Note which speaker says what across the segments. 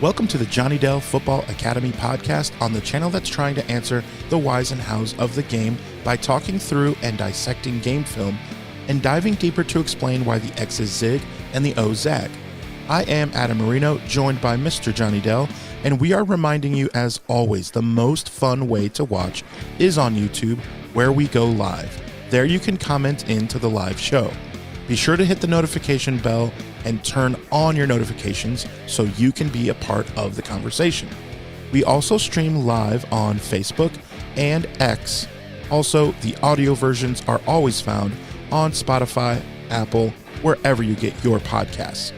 Speaker 1: Welcome to the Jonny Dell Football Academy podcast on the channel that's trying to answer the whys and hows of the game by talking through and dissecting game film and diving deeper to explain why the X's zig and the O's zag. I am Adam Marino, joined by Mr. Jonny Dell, and we are reminding you, as always, the most fun way to watch is on YouTube, where we go live. There you can comment into the live show. Be sure to hit the notification bell and turn on your notifications so you can be a part of the conversation. We also stream live on Facebook and X. Also, the audio versions are always found on Spotify, Apple, wherever you get your podcasts.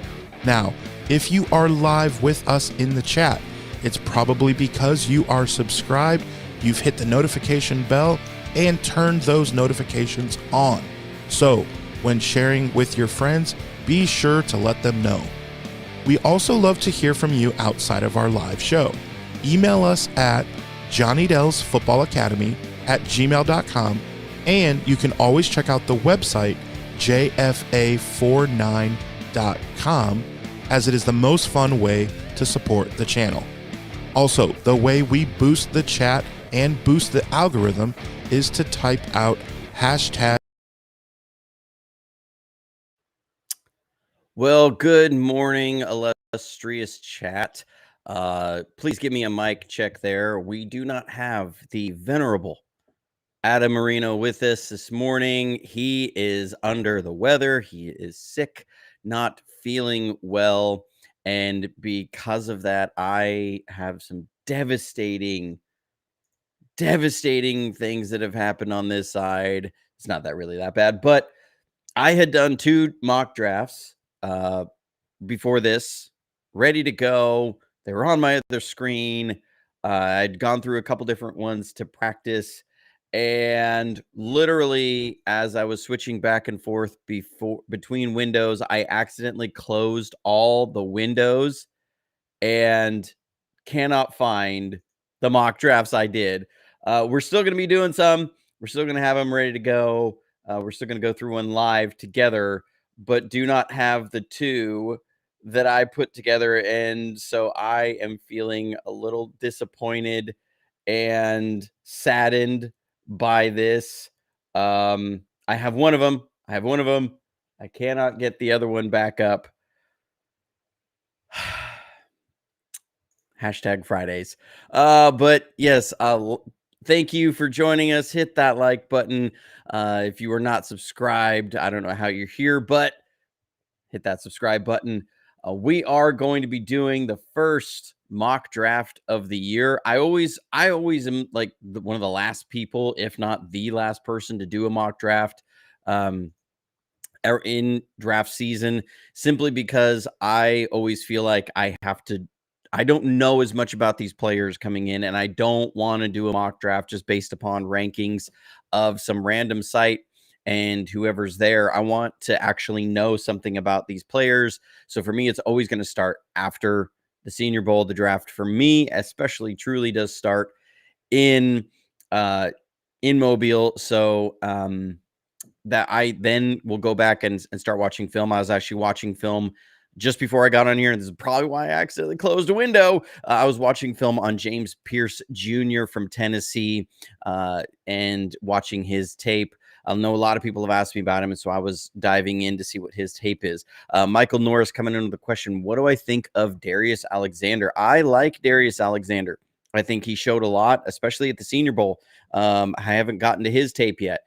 Speaker 1: Now, if you are live with us in the chat, it's probably because you are subscribed, you've hit the notification bell, and turned those notifications on. So, when sharing with your friends, be sure to let them know. We also love to hear from you outside of our live show. Email us at johnnydellsfootballacademy@gmail.com, and you can always check out the website jfa49.com, as it is the most fun way to support the channel. Also, the way we boost the chat and boost the algorithm is to type out hashtag.
Speaker 2: Well, good morning, illustrious chat. Please give me a mic check there. We do not have the venerable Adam Marino with us this morning. He is under the weather. He is sick, not feeling well. And because of that, I have some devastating things that have happened on this side. It's not that really that bad, but I had done 2 mock drafts before this, ready to go. They were on my other screen. I'd gone through a couple different ones to practice, and literally as I was switching back and forth between windows, I accidentally closed all the windows and cannot find the mock drafts I did. We're still going to be doing some. We're still going to have them ready to go. We're still going to go through one live together, but do not have the 2 that I put together. And so I am feeling a little disappointed and saddened by this. I have one of them. I cannot get the other one back up. Hashtag Fridays. But yes, thank you for joining us. Hit that like button. If you are not subscribed, I don't know how you're here, but hit that subscribe button. We are going to be doing the first mock draft of the year. I always am like one of the last people, if not the last person, to do a mock draft in draft season, simply because I always feel like I don't know as much about these players coming in, and I don't want to do a mock draft just based upon rankings of some random site and whoever's there. I want to actually know something about these players. So for me, it's always going to start after the Senior Bowl. The draft for me, especially, truly does start in Mobile. So that I then will go back and start watching film. I was actually watching film just before I got on here, and this is probably why I accidentally closed a window. I was watching film on James Pierce Jr. from Tennessee and watching his tape. I know a lot of people have asked me about him, and so I was diving in to see what his tape is. Michael Norris coming in with the question, what do I think of Darius Alexander? I like Darius Alexander. I think he showed a lot, especially at the Senior Bowl. I haven't gotten to his tape yet.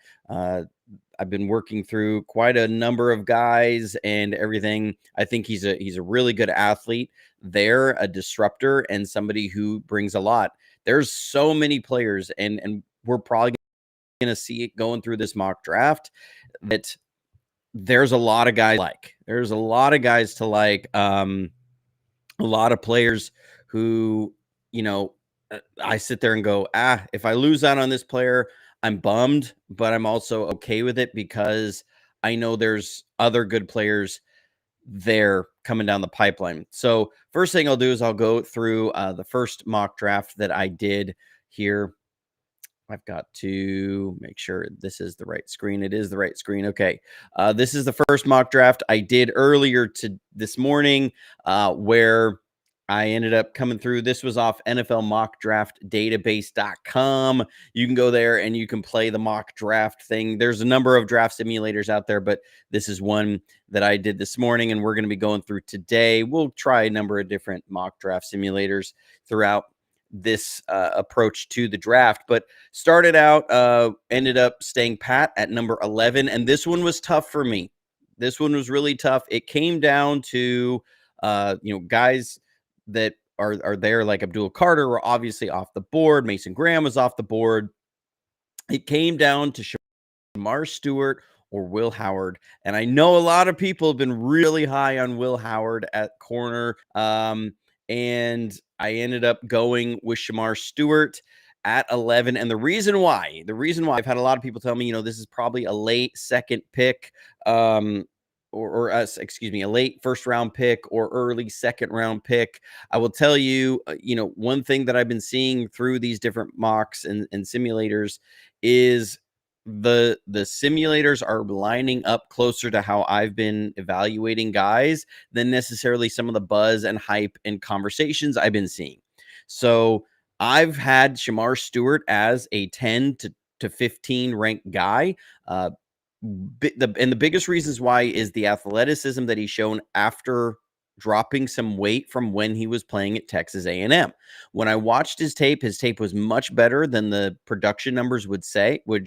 Speaker 2: I've been working through quite a number of guys and everything. I think he's a really good athlete. They're a disruptor and somebody who brings a lot. There's so many players, and we're probably going to see it going through this mock draft, that there's a lot of guys like. There's a lot of guys to like. A lot of players who, I sit there and go, if I lose out on this player, I'm bummed, but I'm also okay with it because I know there's other good players there coming down the pipeline. So first thing I'll do is I'll go through the first mock draft that I did here. I've got to make sure this is the right screen. It is the right screen. Okay. This is the first mock draft I did earlier this morning, where I ended up coming through. This was off NFL mock draft database.com. You can go there and you can play the mock draft thing. There's a number of draft simulators out there, but this is one that I did this morning and we're going to be going through today. We'll try a number of different mock draft simulators throughout this approach to the draft, but started out, ended up staying pat at number 11. And this one was tough for me. This one was really tough. It came down to, guys that are there, like Abdul Carter were obviously off the board. Mason Graham was off the board. It came down to Shamar Stewart or Will Howard. And I know a lot of people have been really high on Will Howard at corner. And I ended up going with Shamar Stewart at 11. And the reason why I've had a lot of people tell me, this is probably a late second pick, a late first round pick or early second round pick. I will tell you, one thing that I've been seeing through these different mocks and simulators is the simulators are lining up closer to how I've been evaluating guys than necessarily some of the buzz and hype and conversations I've been seeing. So I've had Shamar Stewart as a 10 to 15 ranked guy. The biggest reasons why is the athleticism that he's shown after dropping some weight from when he was playing at Texas A&M. When I watched his tape was much better than the production numbers would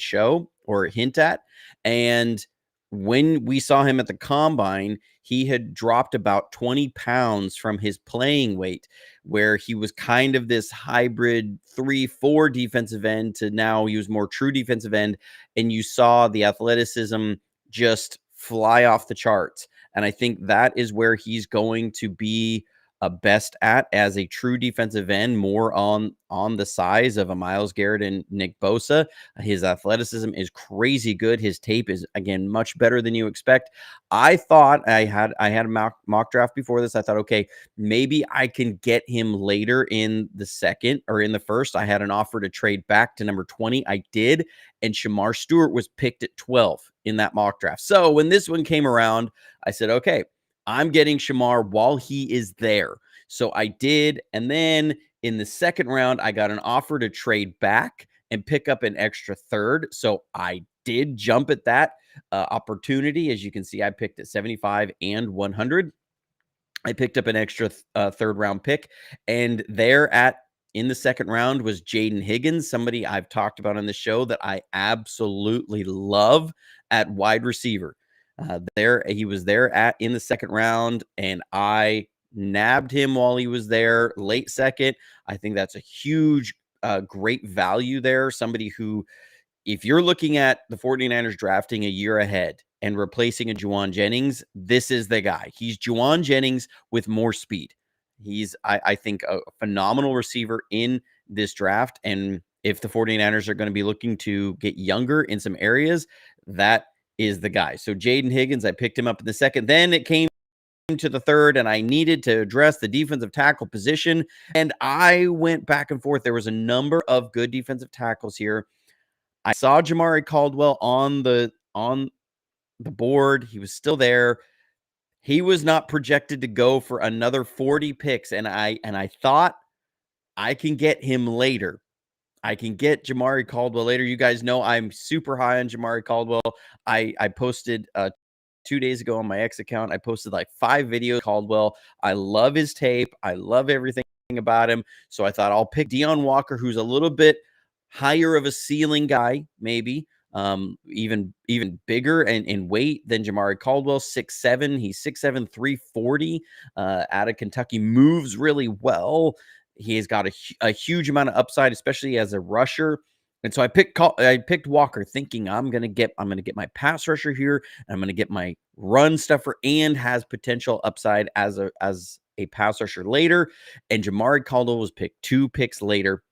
Speaker 2: show or hint at. And when we saw him at the combine, he had dropped about 20 pounds from his playing weight, where he was kind of this hybrid 3-4 defensive end to now he was more true defensive end. And you saw the athleticism just fly off the charts. And I think that is where he's going to be best at as a true defensive end, more on the size of a Myles Garrett and Nick Bosa. His athleticism is crazy good. His tape is, again, much better than you expect. I thought I had a mock draft before this. I thought, okay, maybe I can get him later in the second or in the first. I had an offer to trade back to number 20. I did. And Shamar Stewart was picked at 12 in that mock draft. So when this one came around, I said, okay, I'm getting Shamar while he is there. So I did. And then in the second round, I got an offer to trade back and pick up an extra third. So I did jump at that opportunity. As you can see, I picked at 75 and 100. I picked up an extra third round pick. And in the second round was Jaden Higgins, somebody I've talked about on the show that I absolutely love at wide receiver. He was there in the second round, and I nabbed him while he was there, late second. I think that's a huge, great value there. Somebody who, if you're looking at the 49ers drafting a year ahead and replacing a Juwan Jennings, this is the guy. He's Juwan Jennings with more speed. He's, I think, a phenomenal receiver in this draft. And if the 49ers are going to be looking to get younger in some areas, that is the guy. So Jaden Higgins, I picked him up in the second. Then it came to the third, and I needed to address the defensive tackle position. And I went back and forth. There was a number of good defensive tackles here. I saw Jamari Caldwell on the board. He was still there. He was not projected to go for another 40 picks. And I thought I can get him later. I can get Jamari Caldwell later. You guys know I'm super high on Jamari Caldwell. I posted 2 days ago on my X account. I posted like 5 videos. Caldwell. I love his tape. I love everything about him. So I thought I'll pick Deion Walker, who's a little bit higher of a ceiling guy, maybe even bigger in weight than Jamari Caldwell. 6'7". He's 6'7", 340 out of Kentucky. Moves really well. He has got a huge amount of upside, especially as a rusher. And so I picked Walker, thinking I'm gonna get my pass rusher here, and I'm gonna get my run stuffer, and has potential upside as a pass rusher later. And Jamari Caldwell was picked 2 picks later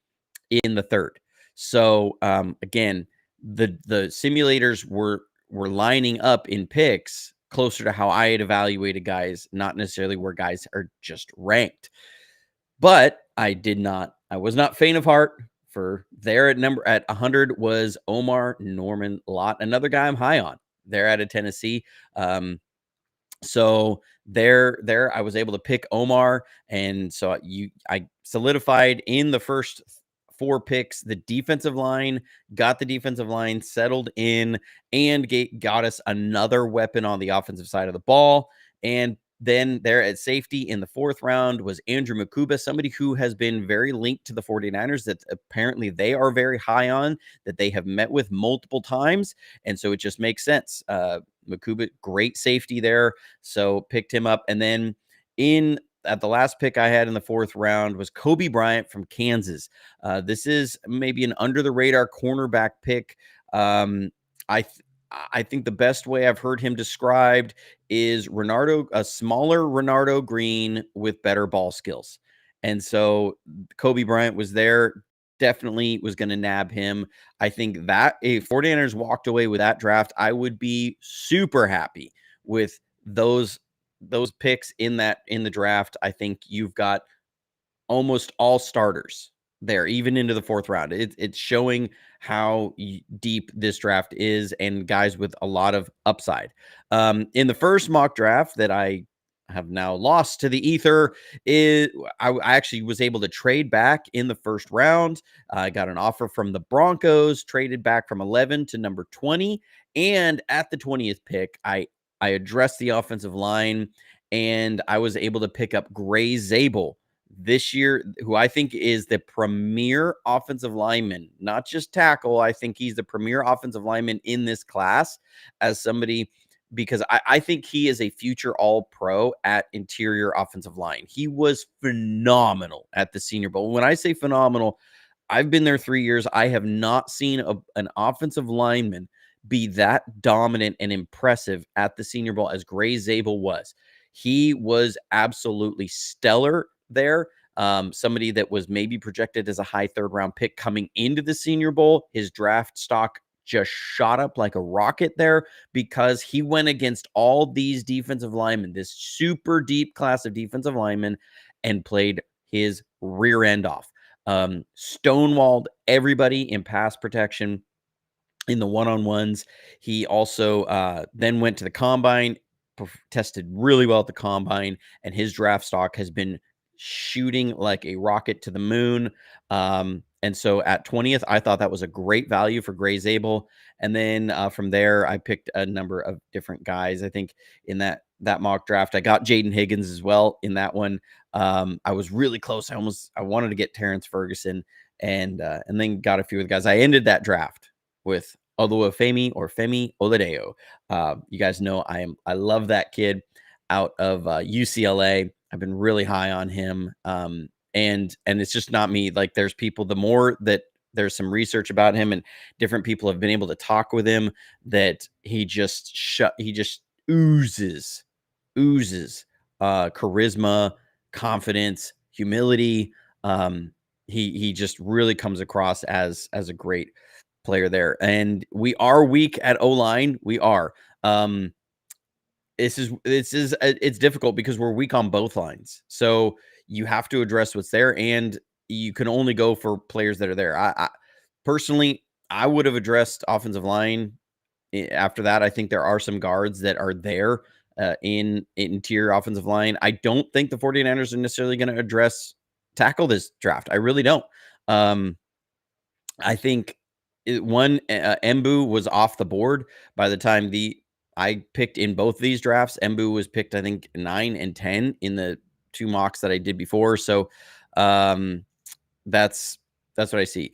Speaker 2: in the third. So again, the simulators were lining up in picks closer to how I had evaluated guys, not necessarily where guys are just ranked. But I was not faint of heart. For there at 100 was Omar Norman Lott, another guy I'm high on there out of Tennessee. So there I was able to pick Omar, and so I solidified in the first 4 picks the defensive line, got the defensive line settled in, and got us another weapon on the offensive side of the ball. And then there at safety in the 4th round was Andrew Makuba, somebody who has been very linked to the 49ers, that apparently they are very high on, that they have met with multiple times. And so it just makes sense. Makuba, great safety there. So picked him up. And then at the last pick I had in the 4th round was Kobe Bryant from Kansas. This is maybe an under the radar cornerback pick. I think the best way I've heard him described is a smaller Renardo Green with better ball skills. And so Kobe Bryant was there, definitely was going to nab him. I think that if 49ers walked away with that draft, I would be super happy with those picks in the draft. I think you've got almost all starters there, even into the 4th round. It's showing how deep this draft is, and guys with a lot of upside. In the first mock draft that I have now lost to the ether, I actually was able to trade back in the 1st round. I got an offer from the Broncos, traded back from 11 to number 20, and at the 20th pick, I addressed the offensive line, and I was able to pick up Gray Zabel this year, who I think is the premier offensive lineman, not just tackle. I think he's the premier offensive lineman in this class, as somebody, because I think he is a future All-Pro at interior offensive line. He was phenomenal at the Senior Bowl. When I say phenomenal, I've been there 3 years. I have not seen an offensive lineman be that dominant and impressive at the Senior Bowl as Gray Zabel was. He was absolutely stellar there. Somebody that was maybe projected as a high 3rd round pick coming into the Senior Bowl. His draft stock just shot up like a rocket there, because he went against all these defensive linemen, this super deep class of defensive linemen, and played his rear end off. Stonewalled everybody in pass protection in the one-on-ones. He also then went to the combine, tested really well at the combine, and his draft stock has been shooting like a rocket to the moon. And so at 20th, I thought that was a great value for Gray Zabel. And then from there, I picked a number of different guys. I think in that mock draft, I got Jaden Higgins as well in that one. I was really close. I wanted to get Terrence Ferguson, and then got a few of the guys. I ended that draft with Oluwafemi or Femi Oladeo. You guys know I love that kid out of UCLA. I've been really high on him. And it's just not me. Like, there's people, the more that there's some research about him and different people have been able to talk with him, that he just oozes charisma, confidence, humility. He just really comes across as a great player there. And we are weak at O-line. We are. It's difficult because we're weak on both lines. So you have to address what's there, and you can only go for players that are there. I personally, I would have addressed offensive line after that. I think there are some guards that are there in interior offensive line. I don't think the 49ers are necessarily going to address tackle this draft. I really don't. I think Mbu was off the board by the time I picked in both these drafts. Mbu was picked, I think, 9 and 10 in the 2 mocks that I did before. So that's what I see.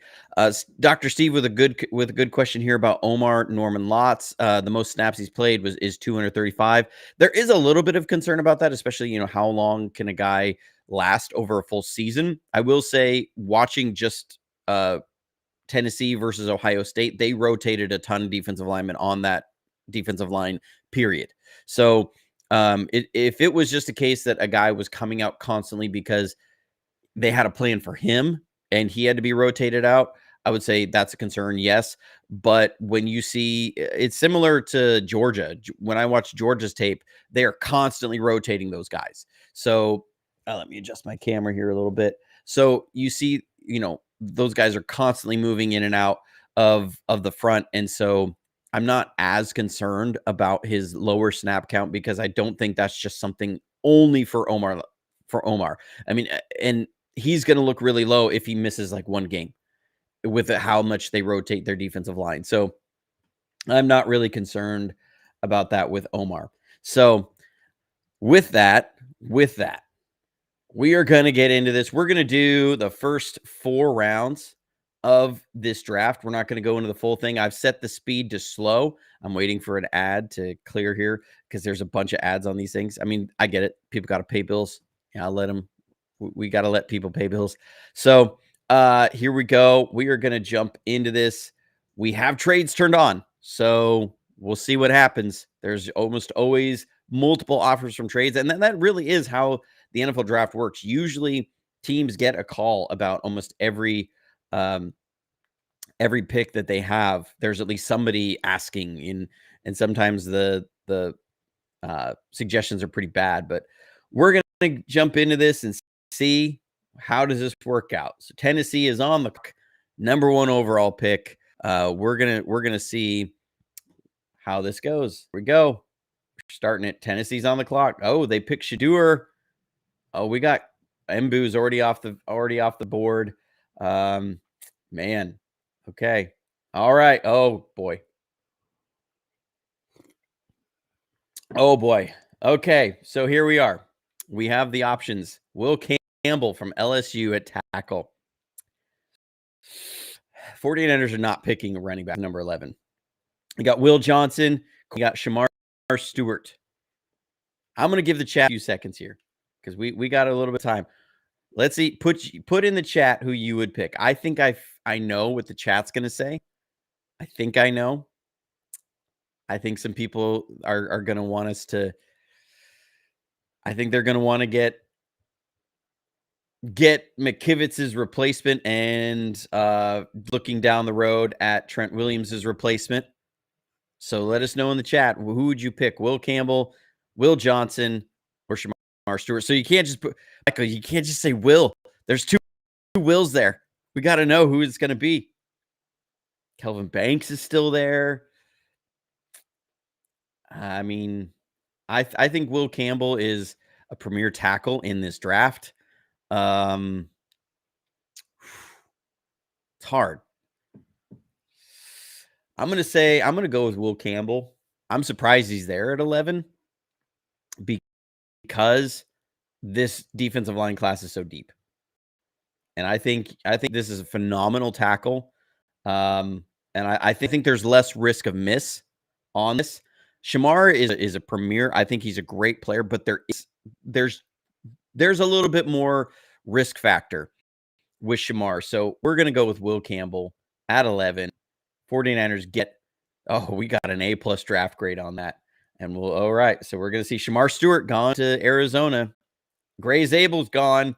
Speaker 2: Dr. Steve with a good question here about Omar Norman Lotz. The most snaps he's played is 235. There is a little bit of concern about that, especially, how long can a guy last over a full season? I will say, watching just Tennessee versus Ohio State, they rotated a ton of defensive linemen on that defensive line, period. So if it was just a case that a guy was coming out constantly because they had a plan for him and he had to be rotated out, I would say that's a concern, yes. But when you see, it's similar to Georgia. When I watch Georgia's tape, they are constantly rotating those guys. So let me adjust my camera here a little bit. So you see, those guys are constantly moving in and out of the front. And so I'm not as concerned about his lower snap count because I don't think that's just something only for Omar. I mean, and he's going to look really low if he misses like one game with how much they rotate their defensive line. So I'm not really concerned about that with Omar. So with that, we are going to get into this. We're going to do the first 4 rounds of this draft. We're not going to go into the full thing. I've set the speed to slow. I'm waiting for an ad to clear here because there's a bunch of ads on these things. I mean, I get it. People got to pay bills. Yeah, I'll let them. We got to let people pay bills. So here we go. We are going to jump into this. We have trades turned on. So we'll see what happens. There's almost always multiple offers from trades. And then that really is how the NFL draft works. Usually teams get a call about almost every pick that they have. There's at least somebody asking in, and sometimes the suggestions are pretty bad, but we're going to jump into this and see how does this work out. So Tennessee is on the number 1 overall pick. We're going to see how this goes. Here we go. Starting it. Tennessee's on the clock. Oh, they pick Shedeur. Oh, we got Mbu's already off the board. Man. Okay. All right. Oh boy. Okay. So here we are. We have the options. Will Campbell from LSU at tackle. 49ers are not picking a running back number 11. We got Will Johnson. We got Shamar Stewart. I'm going to give the chat a few seconds here because we got a little bit of time. Let's see. Put in the chat who you would pick. I think I know what the chat's going to say. I think I know. I think some people are going to want us to. I think they're going to want to get McKivitz's replacement and looking down the road at Trent Williams's replacement. So let us know in the chat, who would you pick? Will Campbell, Will Johnson, or Shamar Stewart? So you can't just put Michael, you can't just say Will. There's two Wills there. We got to know who it's going to be. Kelvin Banks is still there. I mean, I think Will Campbell is a premier tackle in this draft. It's hard. I'm going to go with Will Campbell. I'm surprised he's there at 11 because this defensive line class is so deep. And I think this is a phenomenal tackle. And I think there's less risk of miss on this. Shamar is a premier. I think he's a great player, but there's a little bit more risk factor with Shamar. So we're going to go with Will Campbell at 11. 49ers we got an A+ draft grade on that. And all right. So we're going to see Shamar Stewart gone to Arizona. Gray Zabel's gone.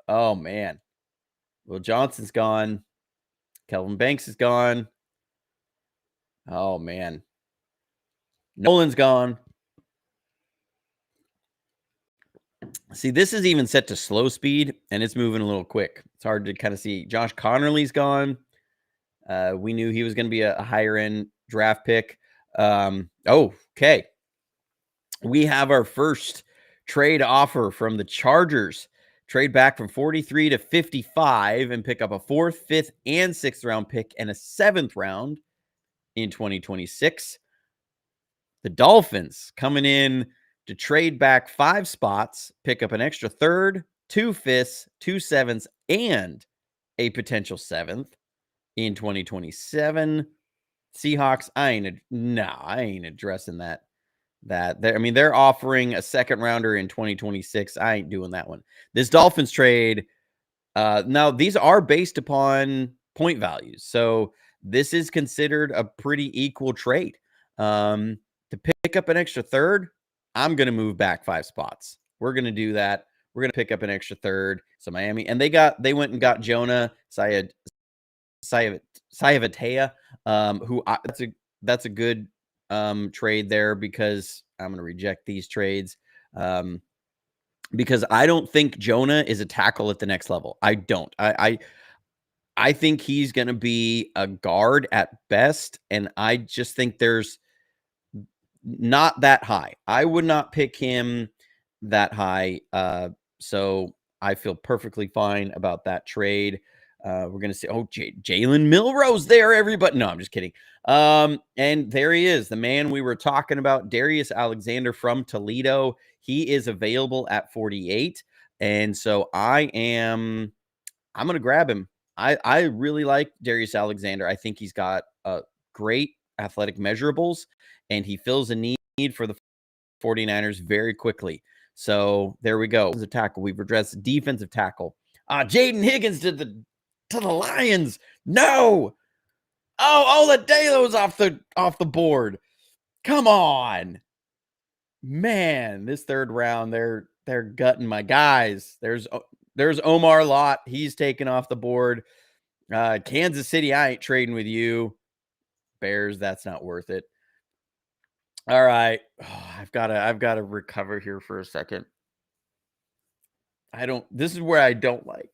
Speaker 2: Oh, man. Will Johnson's gone. Kelvin Banks is gone. Oh, man. Nolan's gone. See, this is even set to slow speed, and it's moving a little quick. It's hard to kind of see. Josh Connerly's gone. We knew he was going to be a higher-end draft pick. Okay. We have our first trade offer from the Chargers. Trade back from 43 to 55 and pick up a 4th, 5th, and 6th round pick and a 7th round in 2026. The Dolphins coming in to trade back 5 spots, pick up an extra 3rd, 2 5ths, 2 7ths, and a potential 7th in 2027. Seahawks, I ain't addressing that. They're offering a 2nd rounder in 2026. I ain't doing that one. This Dolphins trade, now these are based upon point values. So this is considered a pretty equal trade. To pick up an extra 3rd, I'm going to move back 5 spots. We're going to do that. We're going to pick up an extra 3rd. So Miami, and they went and got Jonah Saiavatea, who that's a good trade there because I'm going to reject these trades because I don't think Jonah is a tackle at the next level. I don't. I think he's going to be a guard at best. And I just think there's not that high. I would not pick him that high. So I feel perfectly fine about that trade. We're going to say, Jalen Milrose there, everybody. No, I'm just kidding. And there he is, the man we were talking about, Darius Alexander from Toledo. He is available at 48. And so I'm going to grab him. I really like Darius Alexander. I think he's got great athletic measurables, and he fills a need for the 49ers very quickly. So there we go. As a tackle, we've addressed defensive tackle. Jaden Higgins to the Lions. No. Oladelo's off the board. Come on. Man, this third round, they're gutting my guys. There's Omar Lott. He's taken off the board. Kansas City, I ain't trading with you. Bears, that's not worth it. All right. I've got to recover here for a second. This is where I don't like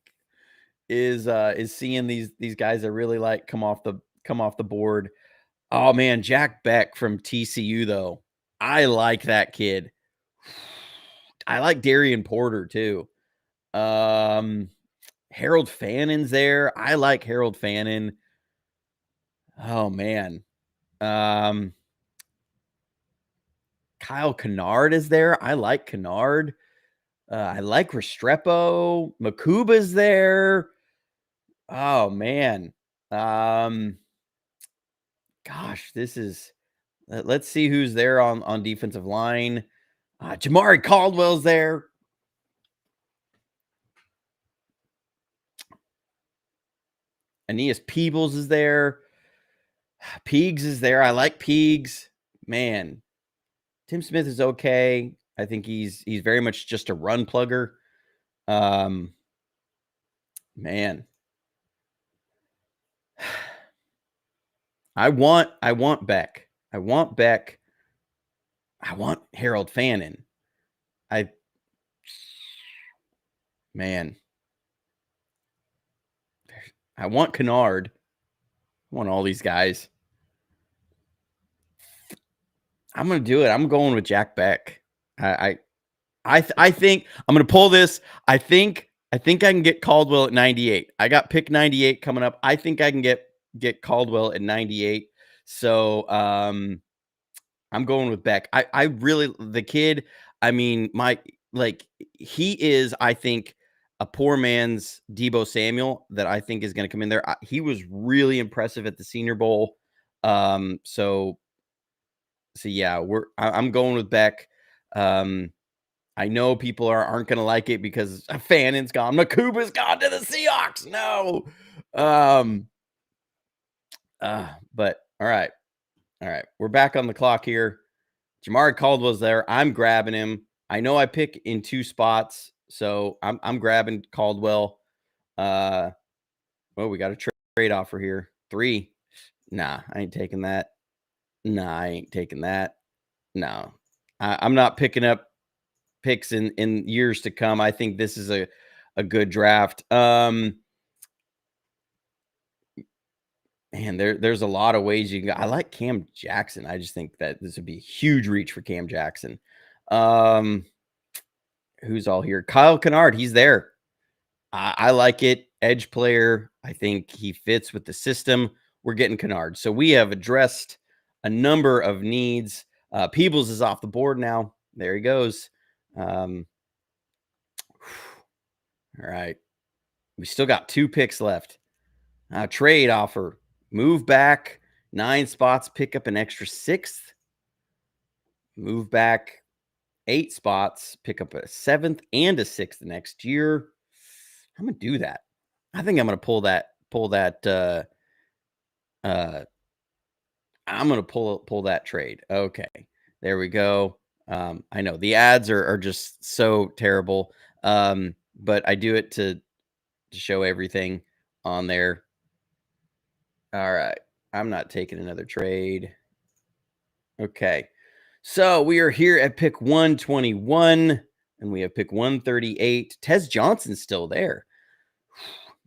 Speaker 2: is seeing these guys I really like come off the board. Oh man, Jack Beck from TCU though. I like that kid. I like Darian Porter too. Harold Fannon's there. I like Harold Fannon. Oh man. Kyle Kennard is there. I like Kennard. I like Restrepo. Makuba's there. Oh man. Gosh, this is. Let's see who's there on defensive line. Jamari Caldwell's there. Aeneas Peebles is there. Peegs is there. I like Peegs. Man, Tim Smith is okay. I think he's very much just a run plugger. Man. I want Beck. I want Beck. I want Harold Fannon. Man. I want Kennard. I want all these guys. I'm going to do it. I'm going with Jack Beck. I think I'm going to pull this. I think I can get Caldwell at 98. I got pick 98 coming up. I think I can get Caldwell at 98. So I'm going with Beck. I really, the kid, I mean, he is, I think, a poor man's Deebo Samuel that I think is going to come in there. He was really impressive at the Senior Bowl. So yeah, I'm going with Beck. I know people aren't going to like it because Fannon's gone. Makuba's gone to the Seahawks. No. But all right. We're back on the clock here. Jamari Caldwell's there. I'm grabbing him. I know I pick in 2 spots, so I'm grabbing Caldwell. Well, we got a trade offer here. 3. Nah, I ain't taking that. Nah, I ain't taking that. No, I'm not picking up picks in years to come. I think this is a good draft. Man, there's a lot of ways you can go. I like Cam Jackson. I just think that this would be a huge reach for Cam Jackson. Who's all here? Kyle Kennard, he's there. I like it. Edge player. I think he fits with the system. We're getting Kennard. So we have addressed a number of needs. Peebles is off the board now. There he goes. All right. We still got 2 picks left. Trade offer. Move back 9 spots, pick up an extra 6th. Move back 8 spots, pick up a 7th and a 6th next year. I'm going to do that. I think I'm going to pull that. I'm going to pull that trade. Okay. There we go. I know the ads are just so terrible. But I do it to show everything on there. All right. I'm not taking another trade. Okay. So we are here at pick 121 and we have pick 138. Tez Johnson's still there.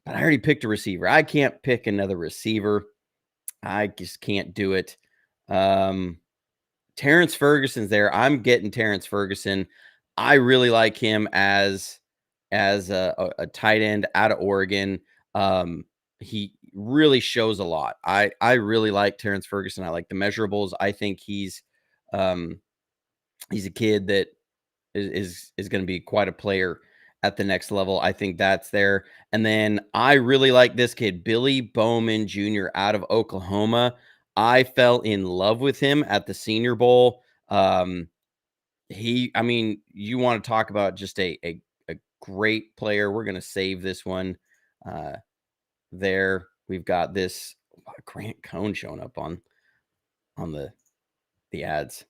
Speaker 2: but I already picked a receiver. I can't pick another receiver. I just can't do it. Terrence Ferguson's there. I'm getting Terrence Ferguson. I really like him as a tight end out of Oregon. He really shows a lot. I really like Terrence Ferguson. I like the measurables. I think he's a kid that is going to be quite a player at the next level. I think that's there. And then I really like this kid, Billy Bowman Jr. out of Oklahoma. I fell in love with him at the Senior Bowl. I mean, you want to talk about just a great player. We're going to save this one. There we've got this Grant Cohn showing up on the ads.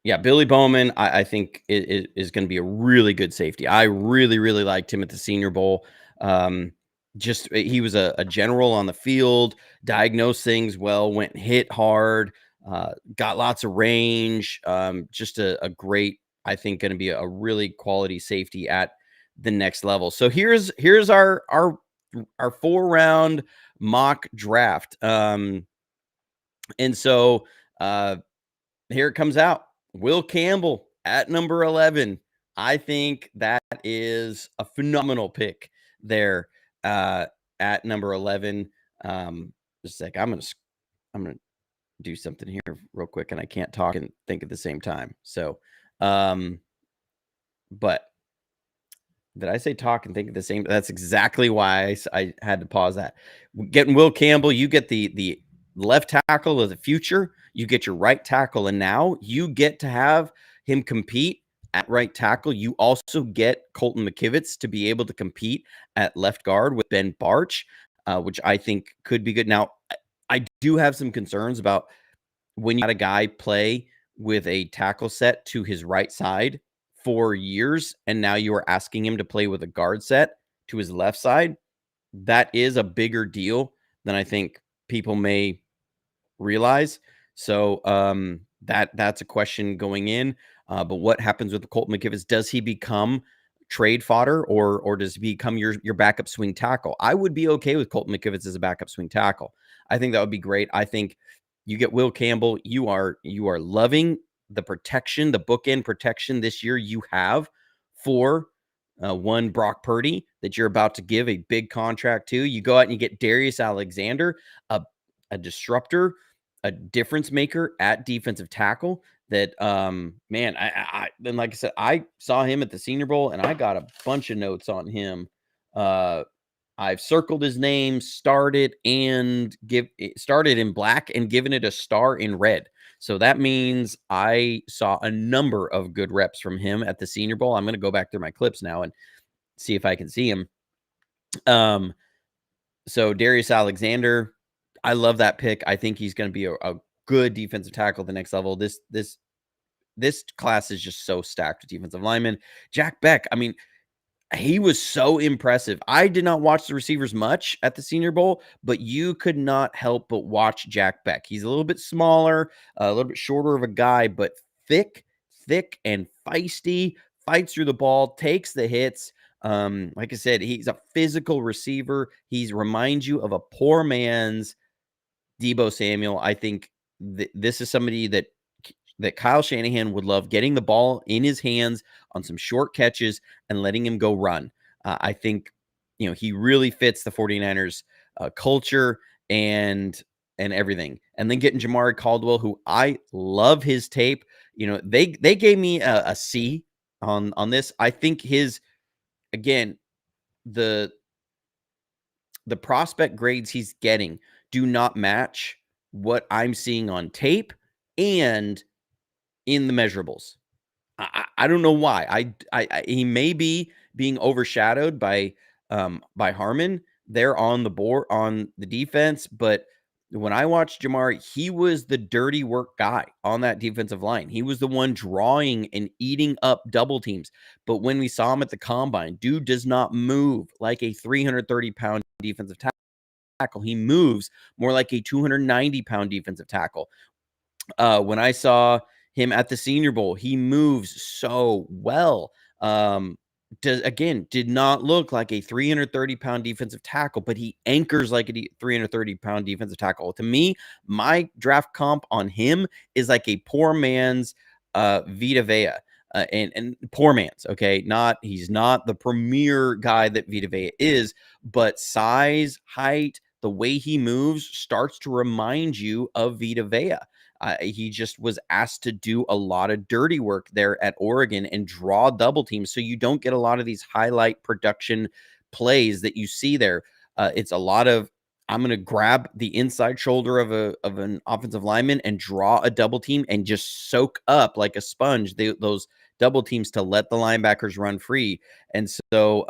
Speaker 2: Yeah, Billy Bowman, I think is going to be a really good safety. I really, really liked him at the Senior Bowl. He was a general on the field, diagnosed things well, went hit hard, got lots of range. Just a great, I think, going to be a really quality safety at the next level. So here's our 4-round mock draft. And so here it comes out. Will Campbell at number 11. I think that is a phenomenal pick there at number 11. Just a sec. I'm gonna do something here real quick, and I can't talk and think at the same time. So, but did I say talk and think at the same? That's exactly why I had to pause that. Getting Will Campbell, you get the left tackle of the future. You get your right tackle, and now you get to have him compete at right tackle. You also get Colton McKivitz to be able to compete at left guard with Ben Barch, which I think could be good. Now, I do have some concerns about when you got a guy play with a tackle set to his right side for years, and now you are asking him to play with a guard set to his left side. That is a bigger deal than I think people may realize. So that's a question going in. But what happens with Colton McKivitz? Does he become trade fodder, or does he become your backup swing tackle? I would be okay with Colton McKivitz as a backup swing tackle. I think that would be great. I think you get Will Campbell. You are loving the protection, the bookend protection this year you have for one Brock Purdy that you're about to give a big contract to. You go out and you get Darius Alexander, a disruptor, a difference maker at defensive tackle. That man, I then like I said, I saw him at the Senior Bowl and I got a bunch of notes on him. I've circled his name, started in black and given it a star in red. So that means I saw a number of good reps from him at the Senior Bowl. I'm going to go back through my clips now and see if I can see him. So Darius Alexander, I love that pick. I think he's going to be a good defensive tackle at the next level. This class is just so stacked with defensive linemen. Jack Beck, I mean, he was so impressive. I did not watch the receivers much at the Senior Bowl, but you could not help but watch Jack Beck. He's a little bit smaller, a little bit shorter of a guy, but thick and feisty, fights through the ball, takes the hits. Like I said, he's a physical receiver. He reminds you of a poor man's Deebo Samuel. I think this is somebody that Kyle Shanahan would love, getting the ball in his hands on some short catches and letting him go run. I think, he really fits the 49ers culture and everything. And then getting Jamari Caldwell, who I love his tape. They gave me a C on this. I think again, the prospect grades he's getting do not match what I'm seeing on tape and in the measurables. I don't know why. He may be being overshadowed by Harmon there on the board on the defense, but when I watched Jamari, he was the dirty work guy on that defensive line. He was the one drawing and eating up double teams. But when we saw him at the combine, dude does not move like a 330-pound defensive tackle. He moves more like a 290-pound defensive tackle. When I saw him at the Senior Bowl, he moves so well. did not look like a 330-pound defensive tackle, but he anchors like a 330-pound defensive tackle. To me, my draft comp on him is like a poor man's Vita Vea. And poor man's, okay? He's not the premier guy that Vita Vea is, but size, height, the way he moves starts to remind you of Vita Vea. He just was asked to do a lot of dirty work there at Oregon and draw double teams. So you don't get a lot of these highlight production plays that you see there. It's a lot of, I'm going to grab the inside shoulder of an offensive lineman and draw a double team and just soak up like a sponge those double teams to let the linebackers run free. And so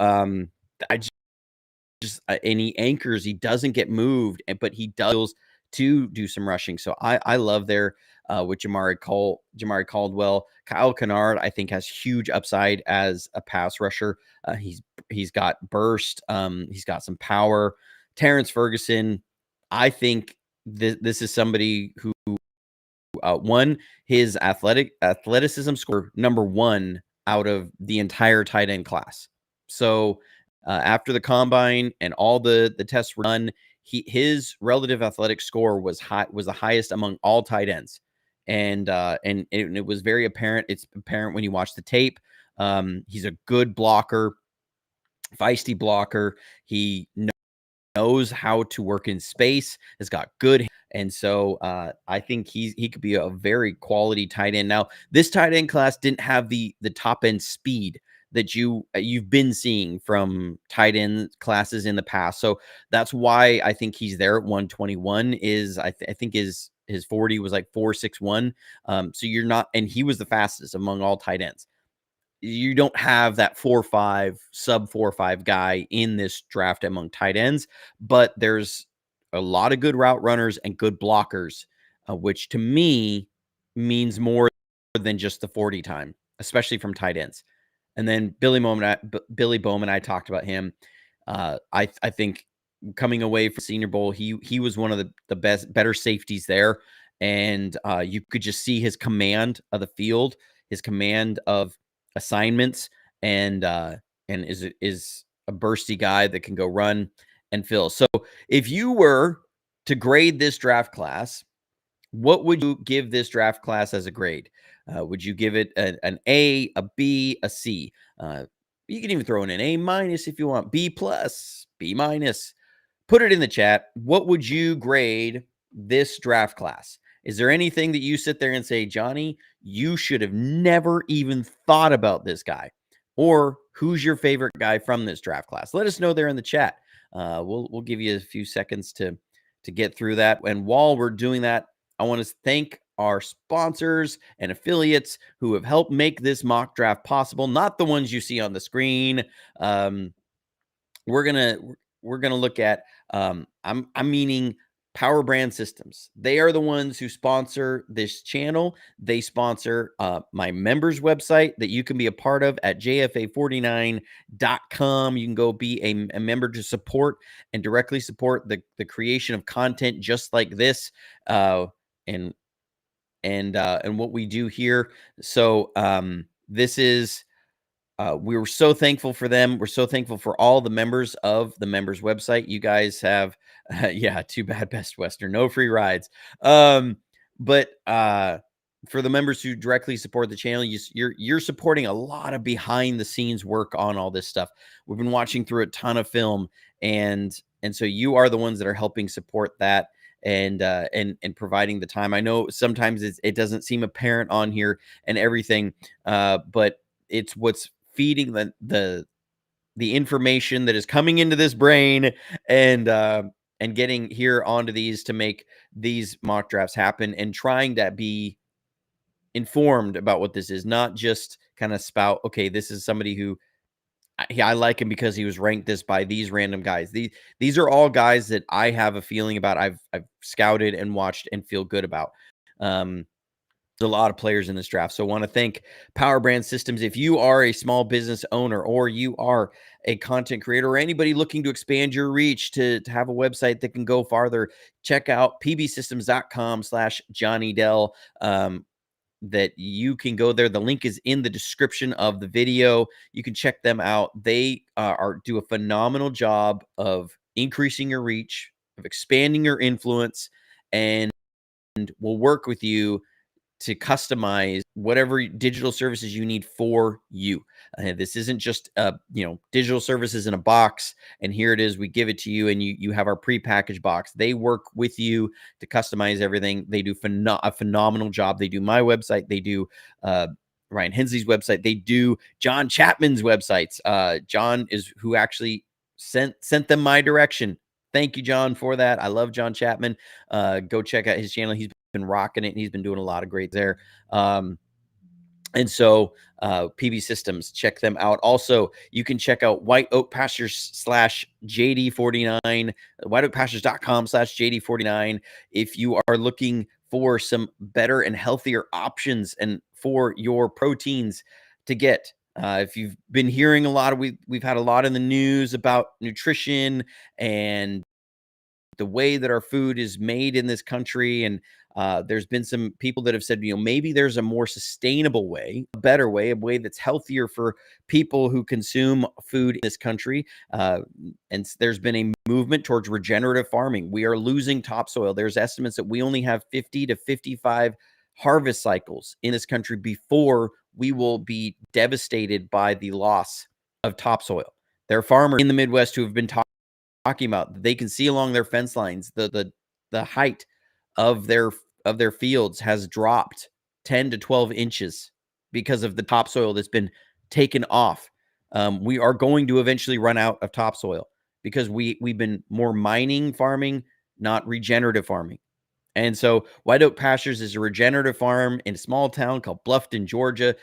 Speaker 2: I just and he anchors, he doesn't get moved, but he does to do some rushing. So I love there with Jamari Caldwell. Kyle Kennard, I think, has huge upside as a pass rusher. He's got burst, he's got some power. Terrence Ferguson, I think this is somebody who won his athleticism score number 1 out of the entire tight end class. So after the combine and all the tests were done, his relative athletic score was the highest among all tight ends, and it was very apparent. It's apparent when you watch the tape. He's a good blocker, feisty blocker. He knows how to work in space, has got good. And so I think he could be a very quality tight end. Now, this tight end class didn't have the top end speed that you've been seeing from tight end classes in the past. So that's why I think he's there at 121. I think his 40 was like 4.61. So you're not, and he was the fastest among all tight ends. You don't have that 4.5 sub 4.5 guy in this draft among tight ends, but there's a lot of good route runners and good blockers, which to me means more than just the 40 time, especially from tight ends. And then Billy Bowman, I talked about him. I think coming away from Senior Bowl, he was one of the better safeties there, and you could just see his command of the field, his command of assignments, and is a bursty guy that can go run and fill. So if you were to grade this draft class, what would you give this draft class as a grade? Would you give it an A, a B, a C? You can even throw in an A minus if you want, B plus, B minus. Put it in the chat. What would you grade this draft class? Is there anything that you sit there and say, Johnny, you should have never even thought about this guy? Or who's your favorite guy from this draft class? Let us know there in the chat. We'll give you a few seconds to get through that. And while we're doing that, I want to thank our sponsors and affiliates who have helped make this mock draft possible. Not the ones you see on the screen. We're gonna look at. I'm meaning Power Brand Systems. They are the ones who sponsor this channel. They sponsor my members website that you can be a part of at jfa49.com. You can go be a member to support and directly support the creation of content just like this, and what we do here. So this is. We were so thankful for them. We're so thankful for all the members of the members website. You guys have, too bad, Best Western, no free rides. But for the members who directly support the channel, you're supporting a lot of behind the scenes work on all this stuff. We've been watching through a ton of film, and so you are the ones that are helping support that and providing the time. I know sometimes it doesn't seem apparent on here and everything, but it's what's feeding the information that is coming into this brain and getting here onto these to make these mock drafts happen, and trying to be informed about what this is, not just kind of spout, okay, this is somebody who I like him because he was ranked this by these random guys. These are all guys that I have a feeling about. I've scouted and watched and feel good about. There's a lot of players in this draft. So I want to thank Power Brand Systems. If you are a small business owner, or you are a content creator, or anybody looking to expand your reach to have a website that can go farther, check out pbsystems.com/Johnny Dell. that you can go there. The link is in the description of the video. You can check them out. They do a phenomenal job of increasing your reach, of expanding your influence, and will work with you to customize whatever digital services you need for you. This isn't just digital services in a box and here it is, we give it to you and you have our prepackaged box. They work with you to customize everything. They do a phenomenal job. They do my website. They do Ryan Hensley's website. They do John Chapman's websites. John is who actually sent them my direction. Thank you, John, for that. I love John Chapman. Go check out his channel. He's been rocking it and he's been doing a lot of great there. And so PB Systems, check them out. Also, you can check out White Oak Pastures /JD49, whiteoakpastures.com/JD49 if you are looking for some better and healthier options and for your proteins to get. If you've been hearing a lot, we've had a lot in the news about nutrition and the way that our food is made in this country. And there's been some people that have said, maybe there's a more sustainable way, a better way, a way that's healthier for people who consume food in this country. And there's been a movement towards regenerative farming. We are losing topsoil. There's estimates that we only have 50 to 55 harvest cycles in this country before we will be devastated by the loss of topsoil. There are farmers in the Midwest who have been talking about, they can see along their fence lines the height of their fields has dropped 10 to 12 inches because of the topsoil that's been taken off. We are going to eventually run out of topsoil because we've been more mining farming, not regenerative farming. And so White Oak Pastures is a regenerative farm in a small town called Bluffton, Georgia,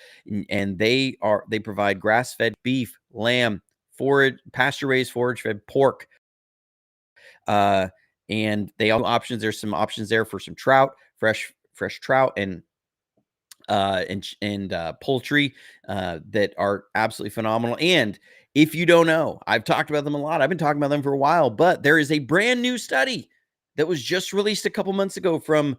Speaker 2: and they provide grass-fed beef, lamb, pasture-raised, forage-fed pork. And they all options. There's some options there for some trout, fresh trout, and poultry that are absolutely phenomenal. And if you don't know, I've talked about them a lot. I've been talking about them for a while, but there is a brand new study that was just released a couple months ago from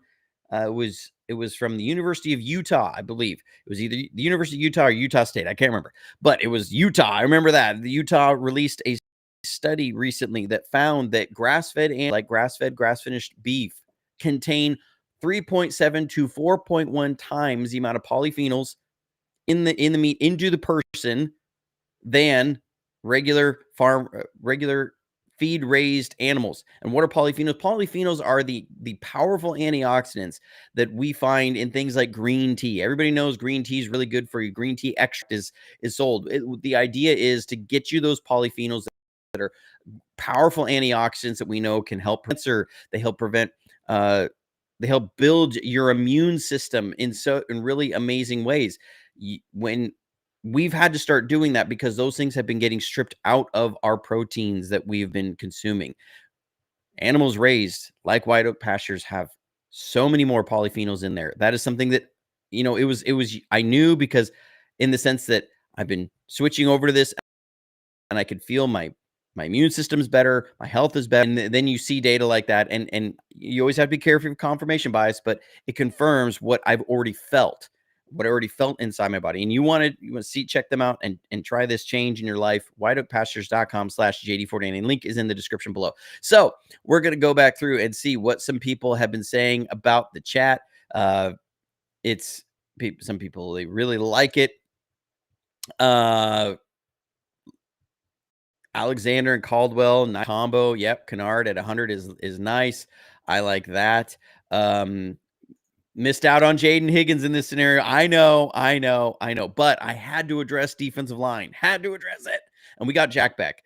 Speaker 2: it was from the University of Utah, I believe. It was either the University of Utah or Utah State. I can't remember, but it was Utah. I remember that. The Utah released a study recently that found that grass-fed and grass-finished beef contain 3.7 to 4.1 times the amount of polyphenols in the meat into the person than regular feed raised animals. And what are polyphenols? Polyphenols are the powerful antioxidants that we find in things like green tea. Everybody knows green tea is really good for you. Green tea extract is sold. The idea is to get you those polyphenols that are powerful antioxidants that we know can help cancer. They help prevent they help build your immune system in really amazing ways. When we've had to start doing that because those things have been getting stripped out of our proteins that we've been consuming. Animals raised like White Oak Pastures have so many more polyphenols in there. That is something that, it was, I knew because in the sense that I've been switching over to this and I could feel my immune system's better, my health is better. And then you see data like that. And you always have to be careful of confirmation bias, but it confirms what I've already felt. What I already felt inside my body. And you want to check them out and try this change in your life. whiteoakpastures.com/JD49. Link is in the description below. So we're going to go back through and see what some people have been saying about the chat. Some people, they really like it. Alexander and Caldwell, nice combo. Yep. Kennard at 100 is nice. I like that. Missed out on Jaden Higgins in this scenario. I know. But I had to address defensive line. Had to address it. And we got Jack Beck.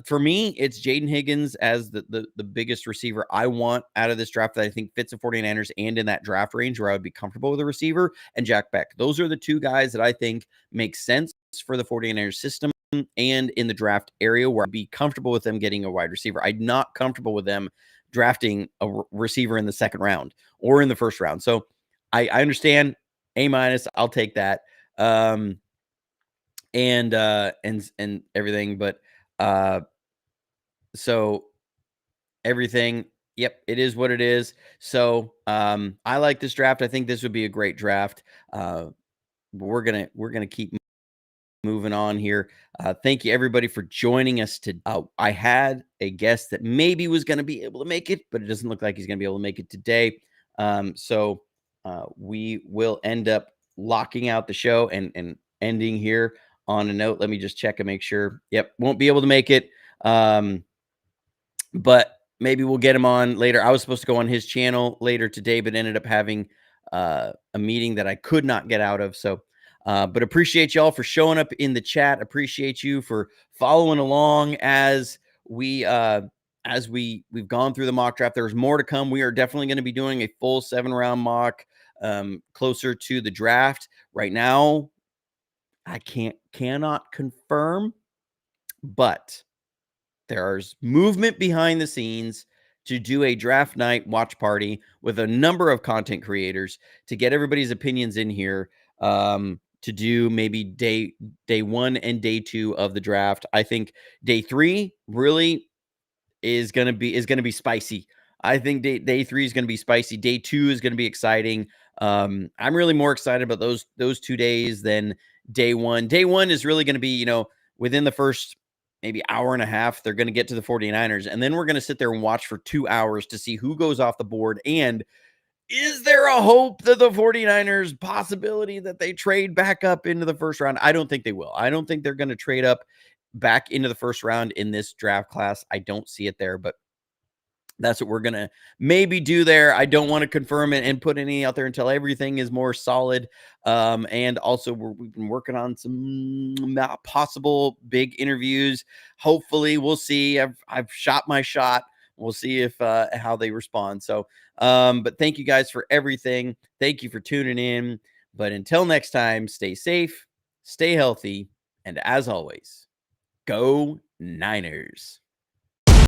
Speaker 2: For me, it's Jaden Higgins as the biggest receiver I want out of this draft that I think fits the 49ers and in that draft range where I would be comfortable with a receiver, and Jack Beck. Those are the two guys that I think make sense for the 49ers system and in the draft area where I'd be comfortable with them getting a wide receiver. I'm not comfortable with them drafting a receiver in the second round or in the first round. So I understand A-, I'll take that. And everything, but so everything Yep, it is what it is. So I like this draft. I think this would be a great draft. We're gonna keep moving on here. Thank you everybody for joining us today. I had a guest that maybe was going to be able to make it, but it doesn't look like he's going to be able to make it today. So we will end up locking out the show and ending here on a note. Let me just check and make sure. Yep, won't be able to make it. But maybe we'll get him on later. I was supposed to go on his channel later today, but ended up having a meeting that I could not get out of. So, but appreciate y'all for showing up in the chat. Appreciate you for following along we we've gone through the mock draft. There's more to come. We are definitely going to be doing a full 7-round mock closer to the draft. Right now, I cannot confirm, but there's movement behind the scenes to do a draft night watch party with a number of content creators to get everybody's opinions in here, to do maybe day 1 and day 2 of the draft. I think day 3 really is going to be spicy. I think day 3 is going to be spicy. Day 2 is going to be exciting. I'm really more excited about those 2 days than day 1. Day 1 is really going to be, within the first maybe hour and a half, they're going to get to the 49ers. And then we're going to sit there and watch for 2 hours to see who goes off the board. And is there a hope that the 49ers possibility that they trade back up into the first round? I don't think they will. I don't think they're going to trade up back into the first round in this draft class. I don't see it there, but that's what we're going to maybe do there. I don't want to confirm it and put any out there until everything is more solid. And also we've been working on some possible big interviews. Hopefully we'll see. I've shot my shot. We'll see if how they respond. So, but thank you guys for everything. Thank you for tuning in. But until next time, stay safe, stay healthy, and as always, go Niners.